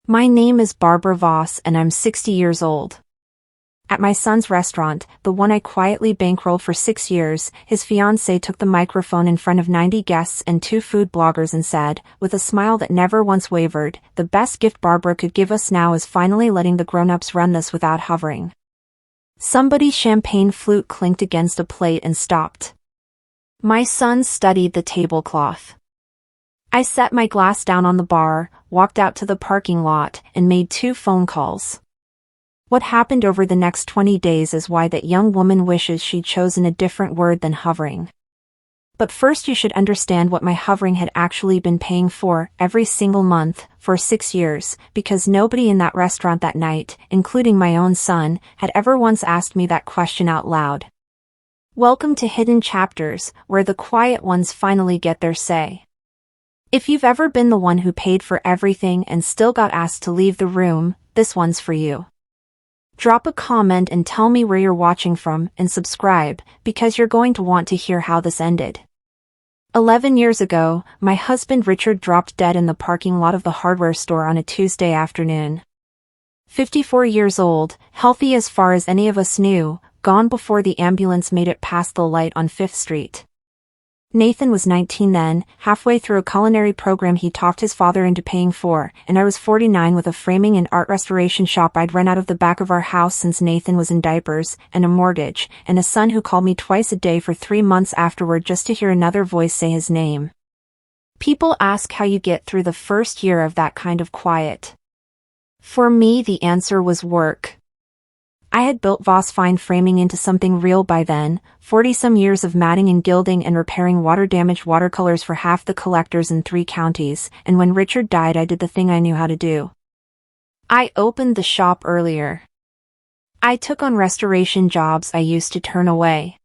My name is Barbara Voss and I'm 60 years old. At my son's restaurant, the one I quietly bankrolled for 6 years, his fiancée took the microphone in front of 90 guests and 2 food bloggers and said, with a smile that never once wavered, "The best gift Barbara could give us now is finally letting the grown-ups run this without hovering." Somebody's champagne flute clinked against a plate and stopped. My son studied the tablecloth. I set my glass down on the bar, walked out to the parking lot, and made 2 phone calls. What happened over the next 20 days is why that young woman wishes she'd chosen a different word than hovering. But first you should understand what my hovering had actually been paying for every single month for 6 years, because nobody in that restaurant that night, including my own son, had ever once asked me that question out loud. Welcome to Hidden Chapters, where the quiet ones finally get their say. If you've ever been the one who paid for everything and still got asked to leave the room, this one's for you. Drop a comment and tell me where you're watching from, and subscribe, because you're going to want to hear how this ended. 11 years ago, my husband Richard dropped dead in the parking lot of the hardware store on a Tuesday afternoon. 54 years old, healthy as far as any of us knew, gone before the ambulance made it past the light on 5th Street. Nathan was 19 then, halfway through a culinary program he talked his father into paying for, and I was 49 with a framing and art restoration shop I'd rent out of the back of our house since Nathan was in diapers, and a mortgage, and a son who called me twice a day for 3 months afterward just to hear another voice say his name. People ask how you get through the first year of that kind of quiet. For me, the answer was work. I had built Voss fine framing into something real by then, 40-some years of matting and gilding and repairing water-damaged watercolors for half the collectors in 3 counties, and when Richard died I did the thing I knew how to do. I opened the shop earlier. I took on restoration jobs I used to turn away.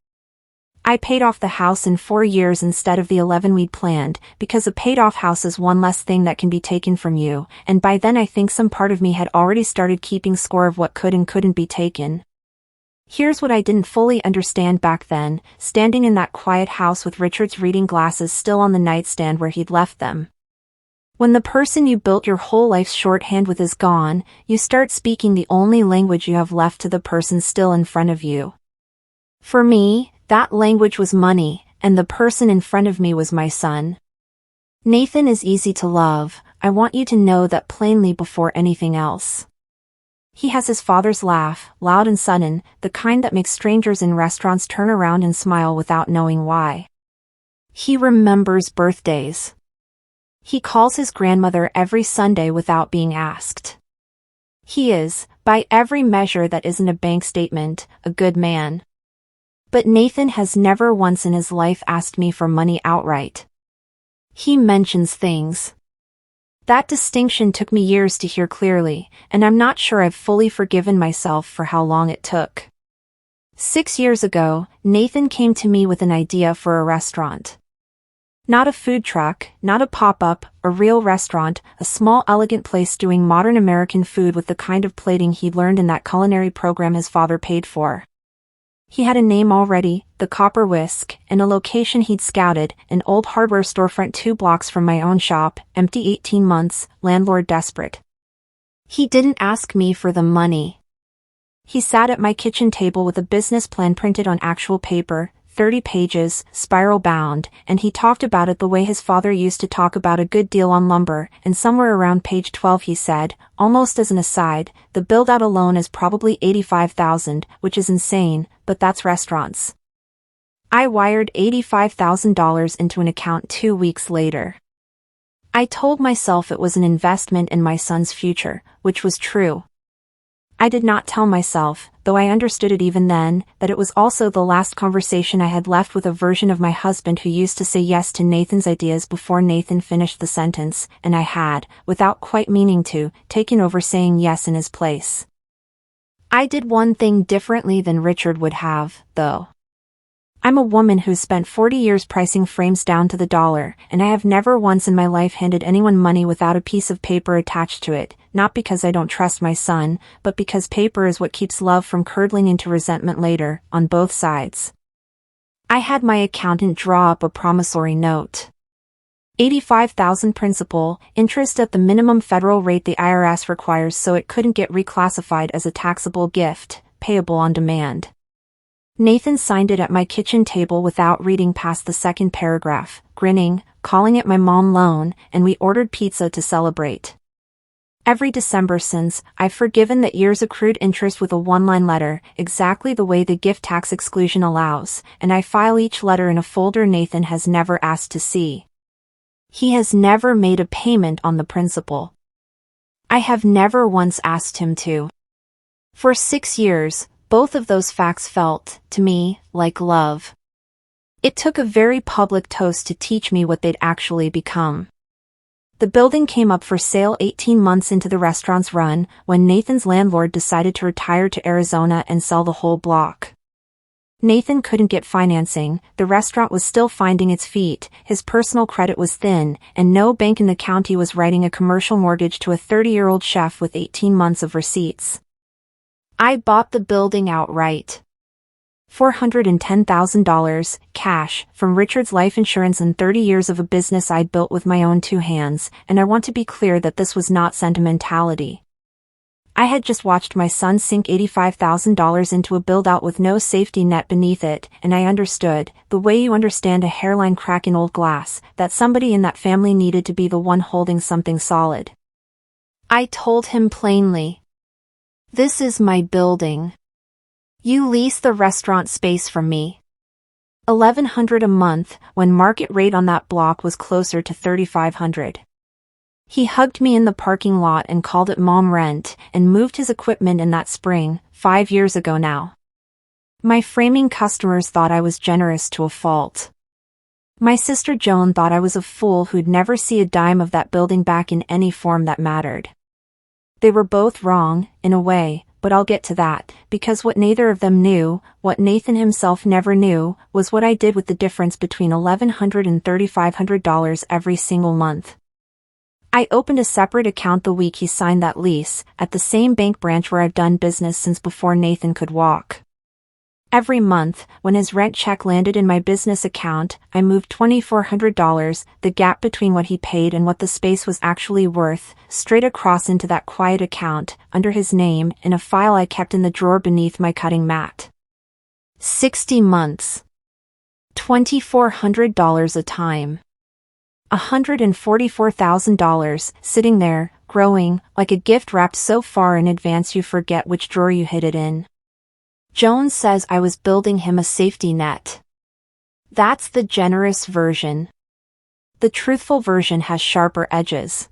I paid off the house in 4 years instead of the 11 we'd planned, because a paid-off house is one less thing that can be taken from you, and by then I think some part of me had already started keeping score of what could and couldn't be taken. Here's what I didn't fully understand back then, standing in that quiet house with Richard's reading glasses still on the nightstand where he'd left them. When the person you built your whole life's shorthand with is gone, you start speaking the only language you have left to the person still in front of you. For me, that language was money, and the person in front of me was my son. Nathan is easy to love, I want you to know that plainly before anything else. He has his father's laugh, loud and sudden, the kind that makes strangers in restaurants turn around and smile without knowing why. He remembers birthdays. He calls his grandmother every Sunday without being asked. He is, by every measure that isn't a bank statement, a good man. But Nathan has never once in his life asked me for money outright. He mentions things. That distinction took me years to hear clearly, and I'm not sure I've fully forgiven myself for how long it took. 6 years ago, Nathan came to me with an idea for a restaurant. Not a food truck, not a pop-up, a real restaurant, a small elegant place doing modern American food with the kind of plating he'd learned in that culinary program his father paid for. He had a name already, the Copper Whisk, and a location he'd scouted, an old hardware storefront 2 blocks from my own shop, empty 18 months, landlord desperate. He didn't ask me for the money. He sat at my kitchen table with a business plan printed on actual paper, 30 pages, spiral bound, and he talked about it the way his father used to talk about a good deal on lumber, and somewhere around page 12 he said, almost as an aside, the build-out alone is probably $85,000, which is insane, but that's restaurants. I wired $85,000 into an account 2 weeks later. I told myself it was an investment in my son's future, which was true. I did not tell myself, though I understood it even then, that it was also the last conversation I had left with a version of my husband who used to say yes to Nathan's ideas before Nathan finished the sentence, and I had, without quite meaning to, taken over saying yes in his place. I did one thing differently than Richard would have, though. I'm a woman who's spent 40 years pricing frames down to the dollar, and I have never once in my life handed anyone money without a piece of paper attached to it, not because I don't trust my son, but because paper is what keeps love from curdling into resentment later, on both sides. I had my accountant draw up a promissory note. $85,000 principal, interest at the minimum federal rate the IRS requires so it couldn't get reclassified as a taxable gift, payable on demand. Nathan signed it at my kitchen table without reading past the second paragraph, grinning, calling it my mom loan, and we ordered pizza to celebrate. Every December since, I've forgiven that year's accrued interest with a one-line letter, exactly the way the gift tax exclusion allows, and I file each letter in a folder Nathan has never asked to see. He has never made a payment on the principal. I have never once asked him to. For 6 years, both of those facts felt, to me, like love. It took a very public toast to teach me what they'd actually become. The building came up for sale 18 months into the restaurant's run, when Nathan's landlord decided to retire to Arizona and sell the whole block. Nathan couldn't get financing, the restaurant was still finding its feet, his personal credit was thin, and no bank in the county was writing a commercial mortgage to a 30-year-old chef with 18 months of receipts. I bought the building outright. $410,000, cash, from Richard's life insurance and 30 years of a business I'd built with my own 2 hands, and I want to be clear that this was not sentimentality. I had just watched my son sink $85,000 into a build-out with no safety net beneath it, and I understood, the way you understand a hairline crack in old glass, that somebody in that family needed to be the one holding something solid. I told him plainly, "This is my building. You lease the restaurant space from me." $1,100 a month, when market rate on that block was closer to $3,500. He hugged me in the parking lot and called it mom rent, and moved his equipment in that spring, 5 years ago now. My framing customers thought I was generous to a fault. My sister Joan thought I was a fool who'd never see a dime of that building back in any form that mattered. They were both wrong, in a way, but I'll get to that, because what neither of them knew, what Nathan himself never knew, was what I did with the difference between $1,100 and $3,500 every single month. I opened a separate account the week he signed that lease, at the same bank branch where I've done business since before Nathan could walk. Every month, when his rent check landed in my business account, I moved $2,400, the gap between what he paid and what the space was actually worth, straight across into that quiet account, under his name, in a file I kept in the drawer beneath my cutting mat. 60 months. $2,400 a time. $144,000, sitting there, growing, like a gift wrapped so far in advance you forget which drawer you hid it in. Jones says I was building him a safety net. That's the generous version. The truthful version has sharper edges.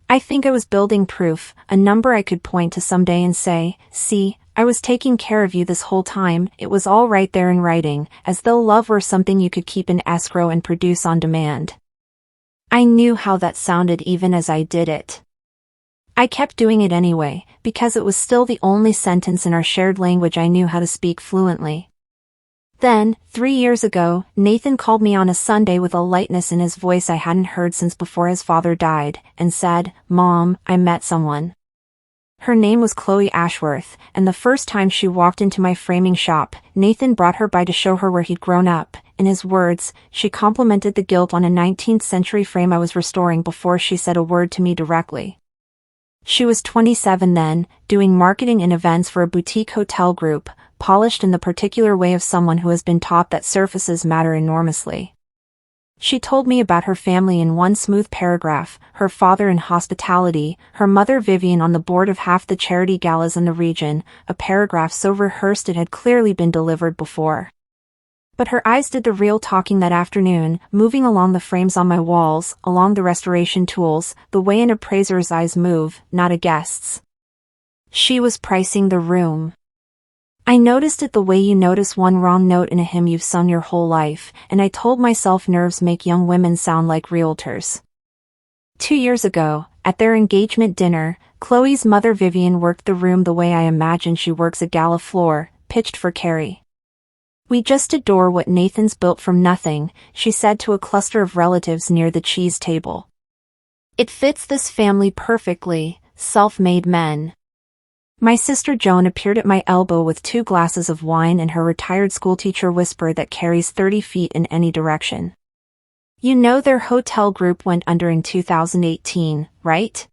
I think I was building proof, a number I could point to someday and say, "See, I was taking care of you this whole time." It was all right there in writing, as though love were something you could keep in escrow and produce on demand. I knew how that sounded even as I did it. I kept doing it anyway, because it was still the only sentence in our shared language I knew how to speak fluently. Then, 3 years ago, Nathan called me on a Sunday with a lightness in his voice I hadn't heard since before his father died, and said, "Mom, I met someone." Her name was Chloe Ashworth, and the first time she walked into my framing shop, Nathan brought her by to show her where he'd grown up. In his words, she complimented the gilt on a 19th century frame I was restoring before she said a word to me directly. She was 27 then, doing marketing and events for a boutique hotel group, polished in the particular way of someone who has been taught that surfaces matter enormously. She told me about her family in one smooth paragraph, her father in hospitality, her mother Vivian on the board of half the charity galas in the region, a paragraph so rehearsed it had clearly been delivered before. But her eyes did the real talking that afternoon, moving along the frames on my walls, along the restoration tools, the way an appraiser's eyes move, not a guest's. She was pricing the room. I noticed it the way you notice one wrong note in a hymn you've sung your whole life, and I told myself nerves make young women sound like realtors. 2 years ago, at their engagement dinner, Chloe's mother Vivian worked the room the way I imagine she works a gala floor, pitched for Carrie. "We just adore what Nathan's built from nothing," she said to a cluster of relatives near the cheese table. "It fits this family perfectly, self-made men." My sister Joan appeared at my elbow with 2 glasses of wine and her retired schoolteacher whisper that carries 30 feet in any direction. You know their hotel group went under in 2018, right?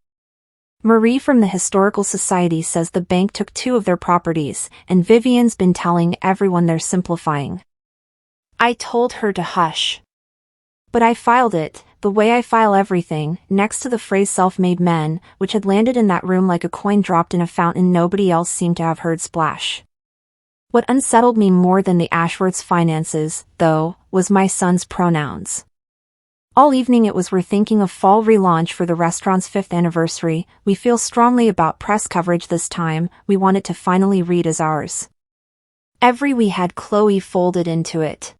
Marie from the Historical Society says the bank took 2 of their properties, and Vivian's been telling everyone they're simplifying. I told her to hush. But I filed it, the way I file everything, next to the phrase self-made men, which had landed in that room like a coin dropped in a fountain nobody else seemed to have heard splash. What unsettled me more than the Ashworth's finances, though, was my son's pronouns. All evening it was we're thinking of fall relaunch for the restaurant's 5th anniversary, we feel strongly about press coverage this time, we want it to finally read as ours. Every we had Chloe folded into it.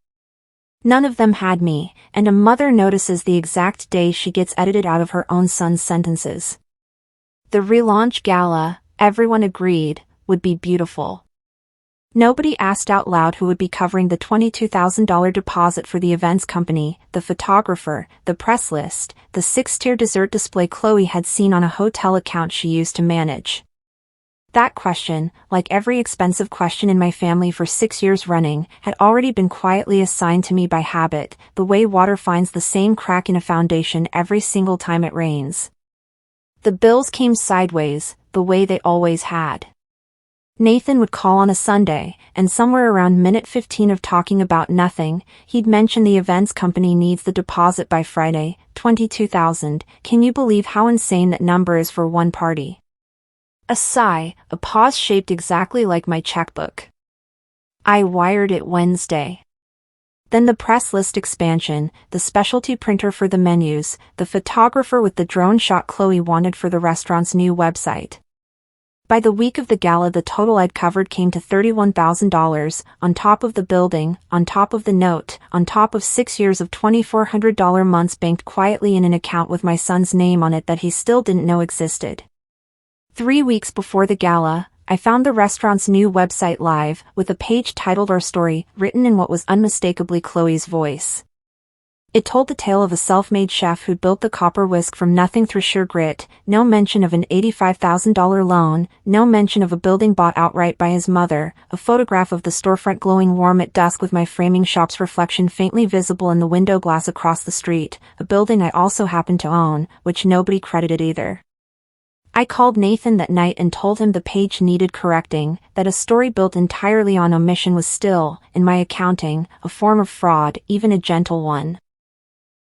None of them had me, and a mother notices the exact day she gets edited out of her own son's sentences. The relaunch gala, everyone agreed, would be beautiful. Nobody asked out loud who would be covering the $22,000 deposit for the events company, the photographer, the press list, the 6-tier dessert display Chloe had seen on a hotel account she used to manage. That question, like every expensive question in my family for 6 years running, had already been quietly assigned to me by habit, the way water finds the same crack in a foundation every single time it rains. The bills came sideways, the way they always had. Nathan would call on a Sunday, and somewhere around minute 15 of talking about nothing, he'd mention the events company needs the deposit by Friday, $22,000. Can you believe how insane that number is for one party? A sigh, a pause shaped exactly like my checkbook. I wired it Wednesday. Then the press list expansion, the specialty printer for the menus, the photographer with the drone shot Chloe wanted for the restaurant's new website. By the week of the gala the total I'd covered came to $31,000, on top of the building, on top of the note, on top of 6 years of $2,400 months banked quietly in an account with my son's name on it that he still didn't know existed. 3 weeks before the gala, I found the restaurant's new website live, with a page titled Our Story, written in what was unmistakably Chloe's voice. It told the tale of a self-made chef who'd built the copper whisk from nothing through sheer grit, no mention of an $85,000 loan, no mention of a building bought outright by his mother, a photograph of the storefront glowing warm at dusk with my framing shop's reflection faintly visible in the window glass across the street, a building I also happened to own, which nobody credited either. I called Nathan that night and told him the page needed correcting, that a story built entirely on omission was still, in my accounting, a form of fraud, even a gentle one.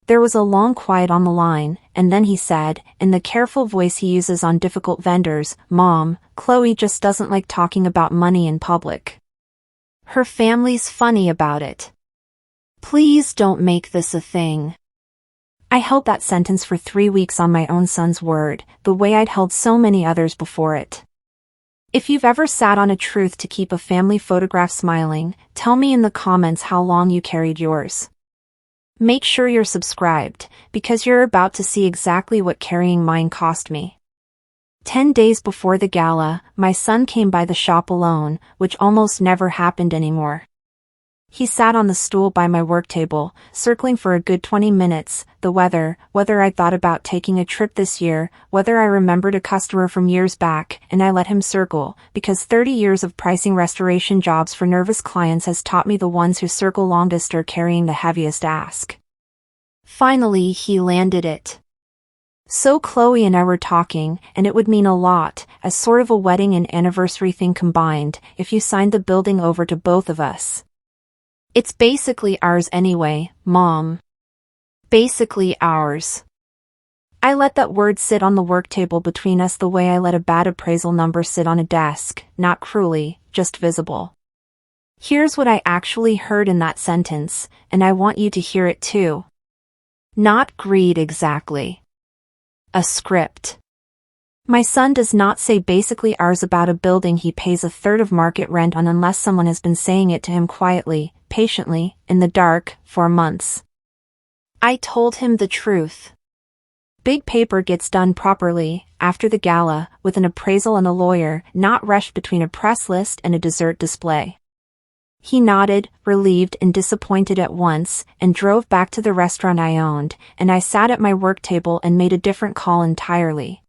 There was a long quiet on the line, and then he said, in the careful voice he uses on difficult vendors, "Mom, Chloe just doesn't like talking about money in public. Her family's funny about it. Please don't make this a thing." I held that sentence for 3 weeks on my own son's word, the way I'd held so many others before it. If you've ever sat on a truth to keep a family photograph smiling, tell me in the comments how long you carried yours. Make sure you're subscribed, because you're about to see exactly what carrying mine cost me. 10 days before the gala, my son came by the shop alone, which almost never happened anymore. He sat on the stool by my work table, circling for a good 20 minutes, the weather, whether I'd thought about taking a trip this year, whether I remembered a customer from years back, and I let him circle, because 30 years of pricing restoration jobs for nervous clients has taught me the ones who circle longest are carrying the heaviest ask. Finally he landed it. So Chloe and I were talking, and it would mean a lot, as sort of a wedding and anniversary thing combined, if you signed the building over to both of us. It's basically ours anyway, Mom. Basically ours. I let that word sit on the work table between us the way I let a bad appraisal number sit on a desk, not cruelly, just visible. Here's what I actually heard in that sentence, and I want you to hear it too. Not greed exactly. A script. My son does not say basically ours about a building he pays a third of market rent on unless someone has been saying it to him quietly, patiently, in the dark, for months. I told him the truth. Big paper gets done properly, after the gala, with an appraisal and a lawyer, not rushed between a press list and a dessert display. He nodded, relieved and disappointed at once, and drove back to the restaurant I owned, and I sat at my work table and made a different call entirely.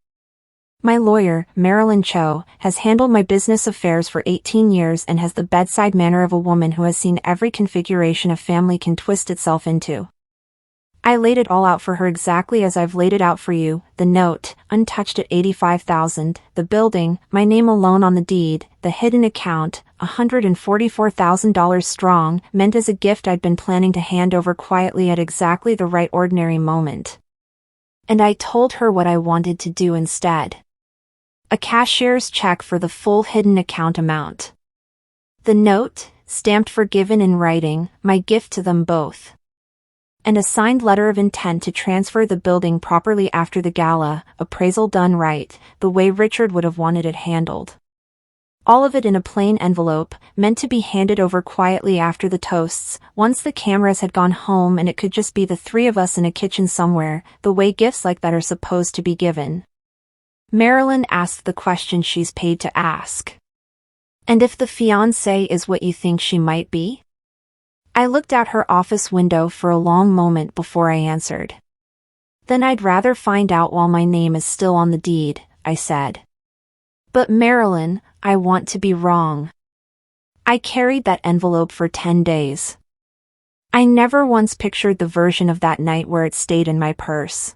My lawyer, Marilyn Cho, has handled my business affairs for 18 years and has the bedside manner of a woman who has seen every configuration a family can twist itself into. I laid it all out for her exactly as I've laid it out for you, the note, untouched at $85,000, the building, my name alone on the deed, the hidden account, $144,000 strong, meant as a gift I'd been planning to hand over quietly at exactly the right ordinary moment. And I told her what I wanted to do instead. A cashier's check for the full hidden account amount. The note, stamped forgiven in writing, my gift to them both. And a signed letter of intent to transfer the building properly after the gala, appraisal done right, the way Richard would have wanted it handled. All of it in a plain envelope, meant to be handed over quietly after the toasts, once the cameras had gone home and it could just be the three of us in a kitchen somewhere, the way gifts like that are supposed to be given. Marilyn asked the question she's paid to ask. And if the fiancée is what you think she might be? I looked out her office window for a long moment before I answered. Then I'd rather find out while my name is still on the deed, I said. But Marilyn, I want to be wrong. I carried that envelope for 10 days. I never once pictured the version of that night where it stayed in my purse.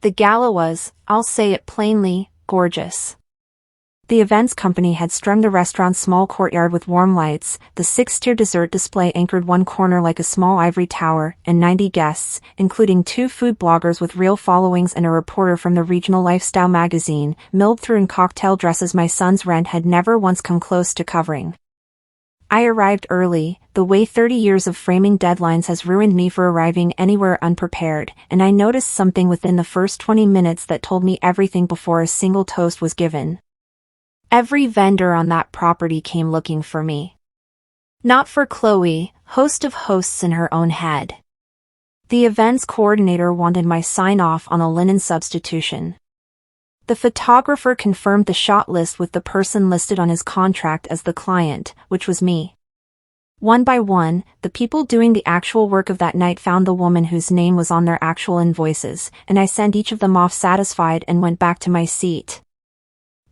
The gala was, I'll say it plainly, gorgeous. The events company had strung the restaurant's small courtyard with warm lights, the 6-tier dessert display anchored one corner like a small ivory tower, and 90 guests, including 2 food bloggers with real followings and a reporter from the regional lifestyle magazine, milled through in cocktail dresses my son's rent had never once come close to covering. I arrived early, the way 30 years of framing deadlines has ruined me for arriving anywhere unprepared, and I noticed something within the first 20 minutes that told me everything before a single toast was given. Every vendor on that property came looking for me. Not for Chloe, host of hosts in her own head. The events coordinator wanted my sign-off on a linen substitution. The photographer confirmed the shot list with the person listed on his contract as the client, which was me. One by one, the people doing the actual work of that night found the woman whose name was on their actual invoices, and I sent each of them off satisfied and went back to my seat.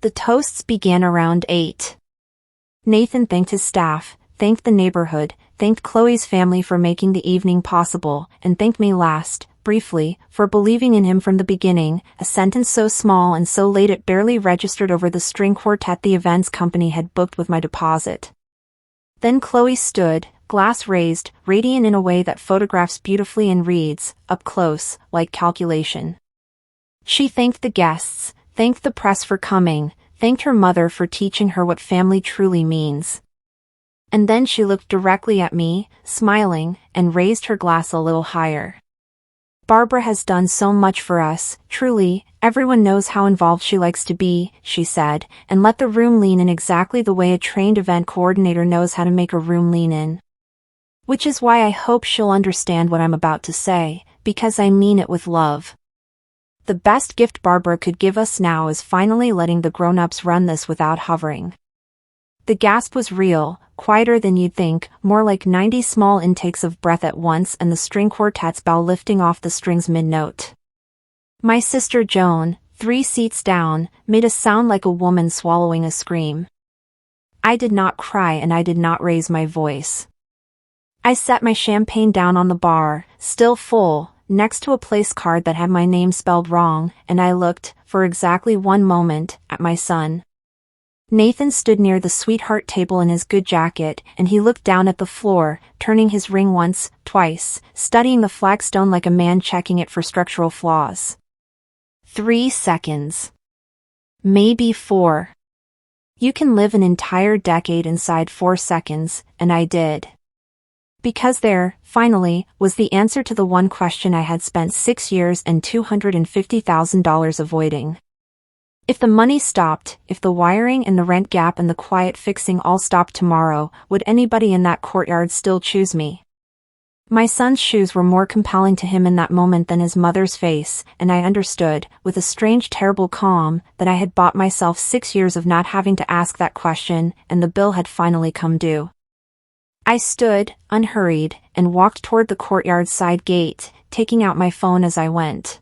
The toasts began around 8. Nathan thanked his staff, thanked the neighborhood, thanked Chloe's family for making the evening possible, and thanked me last, briefly, for believing in him from the beginning, a sentence so small and so late it barely registered over the string quartet the events company had booked with my deposit. Then Chloe stood, glass raised, radiant in a way that photographs beautifully and reads, up close, like calculation. She thanked the guests, thanked the press for coming, thanked her mother for teaching her what family truly means. And then she looked directly at me, smiling, and raised her glass a little higher. Barbara has done so much for us, truly, everyone knows how involved she likes to be, she said, and let the room lean in exactly the way a trained event coordinator knows how to make a room lean in. Which is why I hope she'll understand what I'm about to say, because I mean it with love. The best gift Barbara could give us now is finally letting the grown-ups run this without hovering. The gasp was real, quieter than you'd think, more like 90 small intakes of breath at once and the string quartet's bow lifting off the strings mid-note. My sister Joan, 3 seats down, made a sound like a woman swallowing a scream. I did not cry and I did not raise my voice. I set my champagne down on the bar, still full, next to a place card that had my name spelled wrong, and I looked, for exactly 1 moment, at my son. Nathan stood near the sweetheart table in his good jacket, and he looked down at the floor, turning his ring once, twice, studying the flagstone like a man checking it for structural flaws. 3 seconds. Maybe 4. You can live an entire decade inside 4 seconds, and I did. Because there, finally, was the answer to the one question I had spent 6 years and $250,000 avoiding. If the money stopped, if the wiring and the rent gap and the quiet fixing all stopped tomorrow, would anybody in that courtyard still choose me? My son's shoes were more compelling to him in that moment than his mother's face, and I understood, with a strange terrible calm, that I had bought myself 6 years of not having to ask that question, and the bill had finally come due. I stood, unhurried, and walked toward the courtyard side gate, taking out my phone as I went.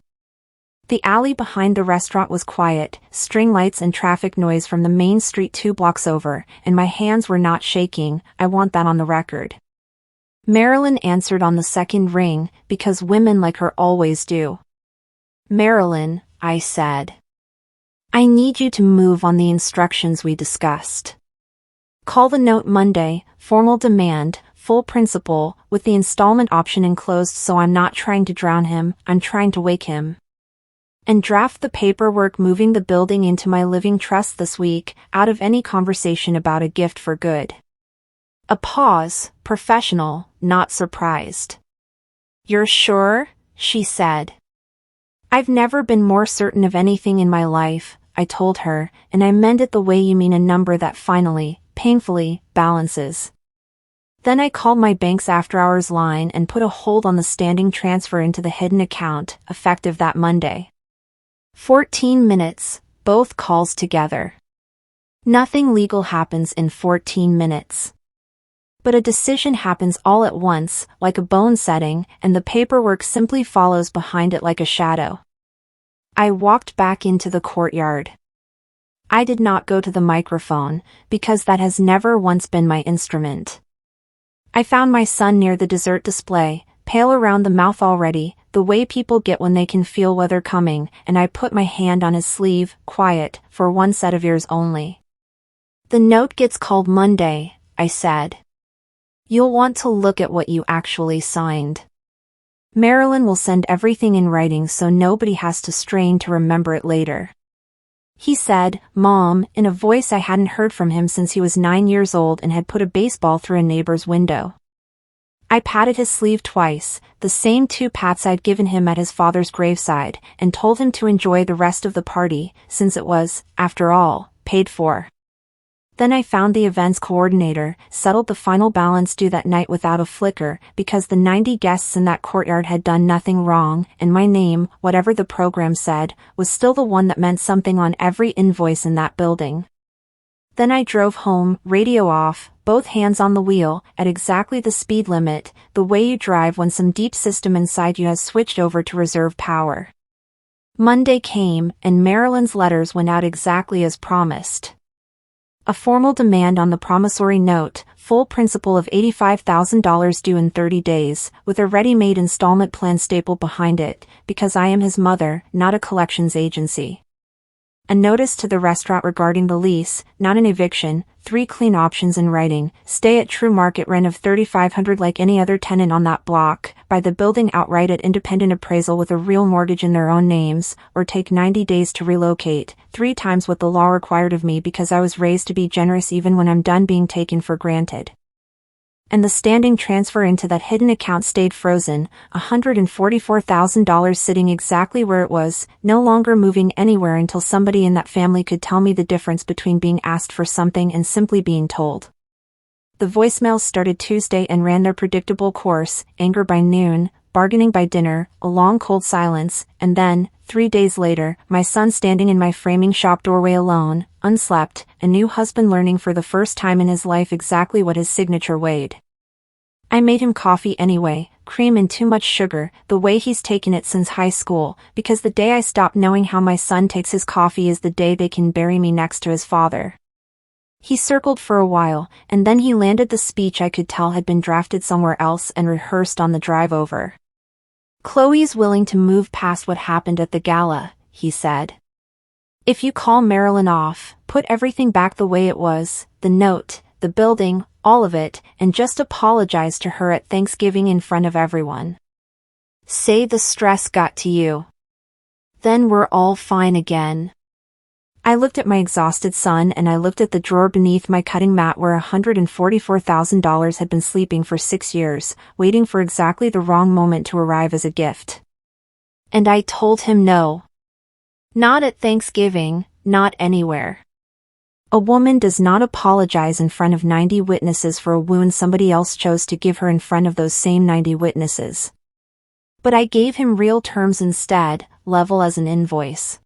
The alley behind the restaurant was quiet, string lights and traffic noise from the main street 2 blocks over, and my hands were not shaking, I want that on the record. Marilyn answered on the second ring, because women like her always do. Marilyn, I said. I need you to move on the instructions we discussed. Call the note Monday, formal demand, full principal, with the installment option enclosed, so I'm not trying to drown him, I'm trying to wake him. And draft the paperwork moving the building into my living trust this week, out of any conversation about a gift for good. A pause, professional, not surprised. You're sure? She said. I've never been more certain of anything in my life, I told her, and I meant it the way you mean a number that finally, painfully, balances. Then I called my bank's after-hours line and put a hold on the standing transfer into the hidden account, effective that Monday. 14 minutes, both calls together. Nothing legal happens in 14 minutes. But a decision happens all at once, like a bone setting, and the paperwork simply follows behind it like a shadow. I walked back into the courtyard. I did not go to the microphone, because that has never once been my instrument. I found my son near the dessert display, pale around the mouth already, the way people get when they can feel weather coming, and I put my hand on his sleeve, quiet, for one set of ears only. The note gets called Monday, I said. You'll want to look at what you actually signed. Marilyn will send everything in writing so nobody has to strain to remember it later. He said, Mom, in a voice I hadn't heard from him since he was 9 years old and had put a baseball through a neighbor's window. I patted his sleeve twice, the same 2 pats I'd given him at his father's graveside, and told him to enjoy the rest of the party, since it was, after all, paid for. Then I found the events coordinator, settled the final balance due that night without a flicker, because the 90 guests in that courtyard had done nothing wrong, and my name, whatever the program said, was still the one that meant something on every invoice in that building. Then I drove home, radio off, both hands on the wheel, at exactly the speed limit, the way you drive when some deep system inside you has switched over to reserve power. Monday came, and Marilyn's letters went out exactly as promised. A formal demand on the promissory note, full principal of $85,000 due in 30 days, with a ready-made installment plan stapled behind it, because I am his mother, not a collections agency. A notice to the restaurant regarding the lease, not an eviction, 3 clean options in writing, stay at true market rent of $3,500 like any other tenant on that block, buy the building outright at independent appraisal with a real mortgage in their own names, or take 90 days to relocate, 3 times what the law required of me because I was raised to be generous even when I'm done being taken for granted. And the standing transfer into that hidden account stayed frozen, $144,000 sitting exactly where it was, no longer moving anywhere until somebody in that family could tell me the difference between being asked for something and simply being told. The voicemails started Tuesday and ran their predictable course, anger by noon, bargaining by dinner, a long cold silence, and then, 3 days later, my son standing in my framing shop doorway alone, unslept, a new husband learning for the first time in his life exactly what his signature weighed. I made him coffee anyway, cream and too much sugar, the way he's taken it since high school, because the day I stop knowing how my son takes his coffee is the day they can bury me next to his father. He circled for a while, and then he landed the speech I could tell had been drafted somewhere else and rehearsed on the drive over. Chloe's willing to move past what happened at the gala, he said. If you call Marilyn off, put everything back the way it was, the note, the building, all of it, and just apologize to her at Thanksgiving in front of everyone. Say the stress got to you. Then we're all fine again. I looked at my exhausted son and I looked at the drawer beneath my cutting mat where $144,000 had been sleeping for 6 years, waiting for exactly the wrong moment to arrive as a gift. And I told him no. Not at Thanksgiving, not anywhere. A woman does not apologize in front of 90 witnesses for a wound somebody else chose to give her in front of those same 90 witnesses. But I gave him real terms instead, level as an invoice.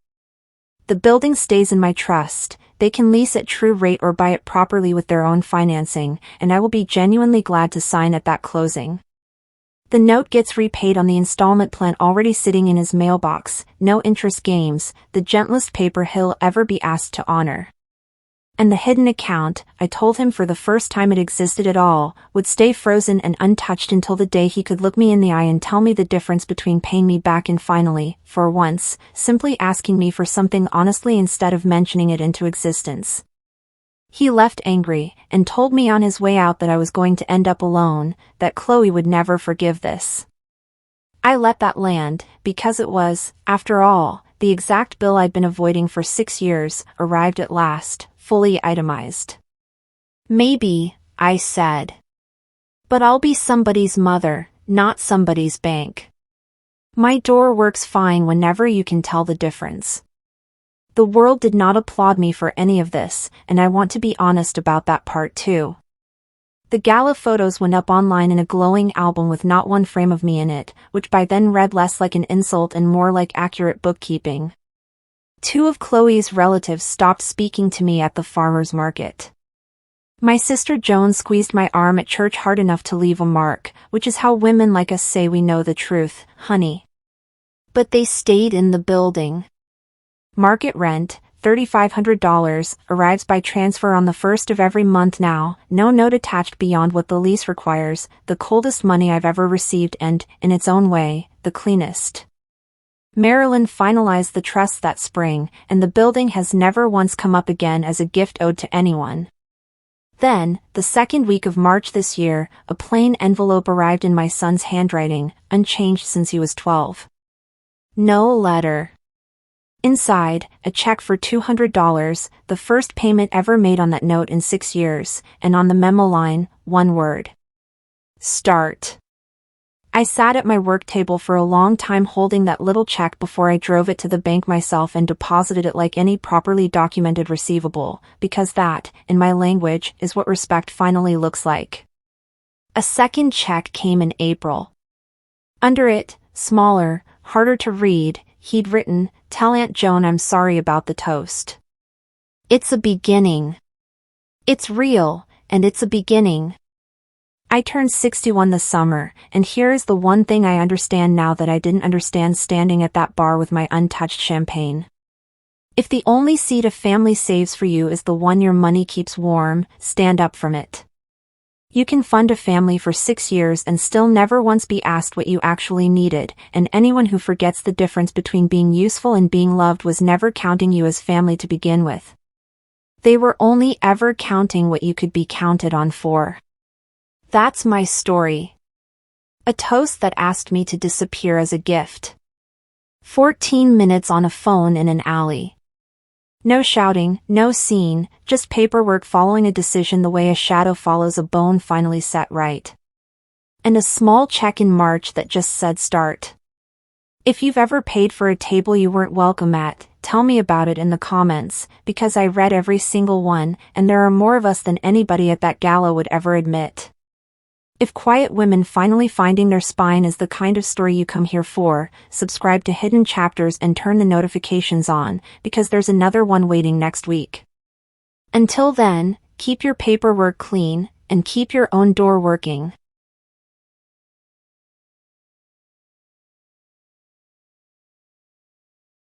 The building stays in my trust, they can lease at true rate or buy it properly with their own financing, and I will be genuinely glad to sign at that closing. The note gets repaid on the installment plan already sitting in his mailbox, no interest games, the gentlest paper he'll ever be asked to honor. And the hidden account, I told him for the first time it existed at all, would stay frozen and untouched until the day he could look me in the eye and tell me the difference between paying me back and finally, for once, simply asking me for something honestly instead of mentioning it into existence. He left angry, and told me on his way out that I was going to end up alone, that Chloe would never forgive this. I let that land, because it was, after all, the exact bill I'd been avoiding for 6 years, arrived at last, fully itemized. Maybe, I said. But I'll be somebody's mother, not somebody's bank. My door works fine whenever you can tell the difference. The world did not applaud me for any of this, and I want to be honest about that part too. The gala photos went up online in a glowing album with not one frame of me in it, which by then read less like an insult and more like accurate bookkeeping. 2 of Chloe's relatives stopped speaking to me at the farmer's market. My sister Joan squeezed my arm at church hard enough to leave a mark, which is how women like us say we know the truth, honey. But they stayed in the building. Market rent, $3,500, arrives by transfer on the 1st of every month now, no note attached beyond what the lease requires, the coldest money I've ever received and, in its own way, the cleanest. Marilyn finalized the trust that spring, and the building has never once come up again as a gift owed to anyone. Then, the second week of March this year, a plain envelope arrived in my son's handwriting, unchanged since he was 12. No letter. Inside, a check for $200, the first payment ever made on that note in 6 years, and on the memo line, one word. Start. I sat at my work table for a long time holding that little check before I drove it to the bank myself and deposited it like any properly documented receivable, because that, in my language, is what respect finally looks like. A second check came in April. Under it, smaller, harder to read, he'd written, "Tell Aunt Joan I'm sorry about the toast. It's a beginning. It's real, and it's a beginning." I turned 61 this summer, and here is the one thing I understand now that I didn't understand standing at that bar with my untouched champagne. If the only seat a family saves for you is the one your money keeps warm, stand up from it. You can fund a family for 6 years and still never once be asked what you actually needed, and anyone who forgets the difference between being useful and being loved was never counting you as family to begin with. They were only ever counting what you could be counted on for. That's my story. A toast that asked me to disappear as a gift. 14 minutes on a phone in an alley. No shouting, no scene, just paperwork following a decision the way a shadow follows a bone finally set right. And a small check in March that just said start. If you've ever paid for a table you weren't welcome at, tell me about it in the comments, because I read every single one, and there are more of us than anybody at that gala would ever admit. If quiet women finally finding their spine is the kind of story you come here for, subscribe to Hidden Chapters and turn the notifications on, because there's another one waiting next week. Until then, keep your paperwork clean, and keep your own door working.